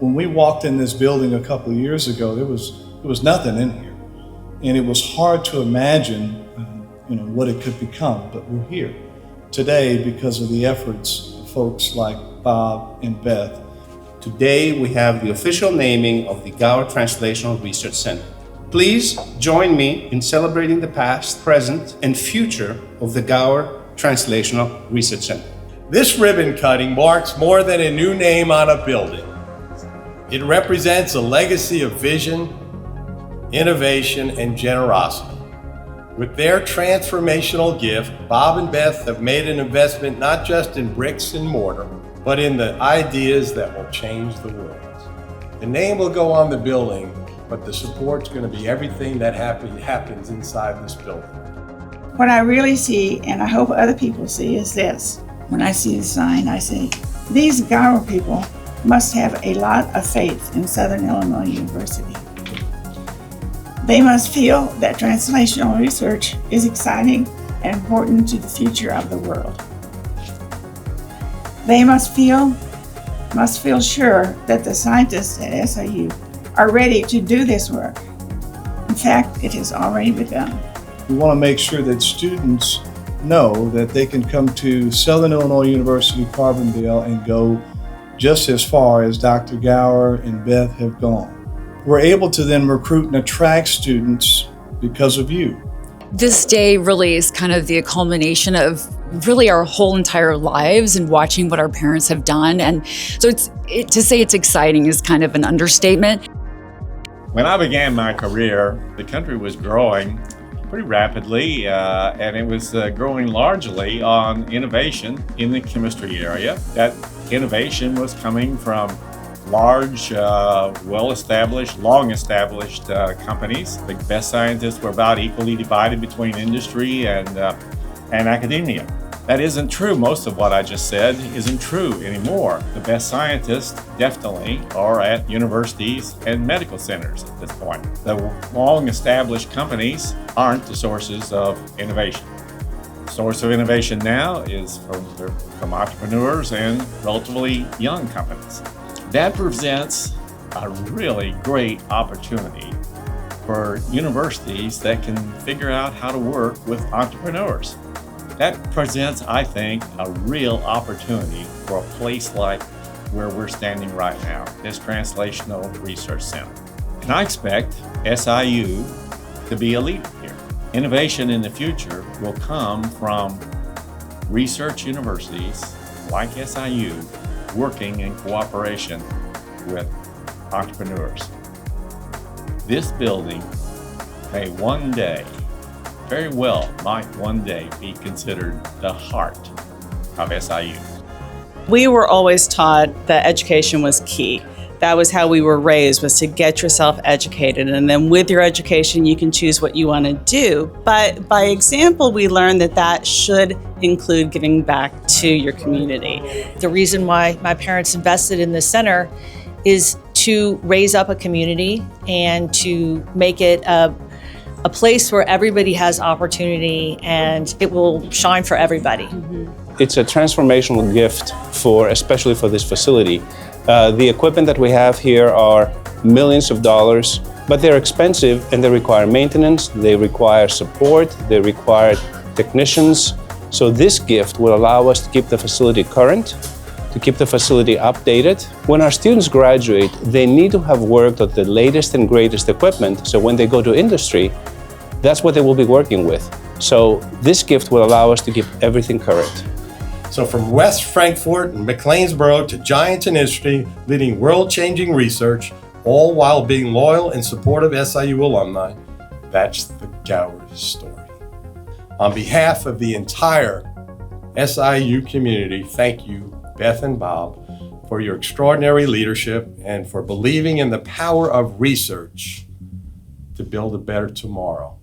When we walked in this building a couple of years ago, there was nothing in here. And it was hard to imagine what it could become, but we're here today because of the efforts of folks like Bob and Beth. Today we have the official naming of the Gower Translational Research Center. Please join me in celebrating the past, present, and future of the Gower Translational Research Center. This ribbon cutting marks more than a new name on a building. It represents a legacy of vision, innovation, and generosity. With their transformational gift, Bob and Beth have made an investment not just in bricks and mortar, but in the ideas that will change the world. The name will go on the building, but the support's going to be everything that happens inside this building. What I really see, and I hope other people see, is this. When I see the sign, I say, these Gower people must have a lot of faith in Southern Illinois University. They must feel that translational research is exciting and important to the future of the world. They must feel sure that the scientists at SIU are ready to do this work. In fact, it has already begun. We want to make sure that students know that they can come to Southern Illinois University, Carbondale, and go just as far as Dr. Gower and Beth have gone. We're able to then recruit and attract students because of you. This day really is kind of the culmination of really our whole entire lives and watching what our parents have done. And so to say it's exciting is kind of an understatement. When I began my career, the country was growing pretty rapidly, and it was growing largely on innovation in the chemistry area. That innovation was coming from large, well-established, long-established companies. The best scientists were about equally divided between industry and academia. That isn't true. Most of what I just said isn't true anymore. The best scientists definitely are at universities and medical centers at this point. The long-established companies aren't the sources of innovation. The source of innovation now is from entrepreneurs and relatively young companies. That presents a really great opportunity for universities that can figure out how to work with entrepreneurs. That presents, I think, a real opportunity for a place like where we're standing right now, this Translational Research Center. And I expect SIU to be a leader here. Innovation in the future will come from research universities like SIU working in cooperation with entrepreneurs. This building may one day, very well might one day be considered the heart of SIU. We were always taught that education was key. That was how we were raised, was to get yourself educated, and then with your education you can choose what you want to do. But by example, we learned that should include giving back to your community. The reason why my parents invested in this center is to raise up a community and to make it a place where everybody has opportunity and it will shine for everybody. It's a transformational gift especially for this facility. The equipment that we have here are millions of dollars, but they're expensive and they require maintenance, they require support, they require technicians. So this gift will allow us to keep the facility current, to keep the facility updated. When our students graduate, they need to have worked on the latest and greatest equipment, so when they go to industry, that's what they will be working with. So this gift will allow us to keep everything current. So from West Frankfort and McLeansboro to giants in industry, leading world-changing research, all while being loyal and supportive SIU alumni, that's the Gower story. On behalf of the entire SIU community, thank you, Beth and Bob, for your extraordinary leadership and for believing in the power of research to build a better tomorrow.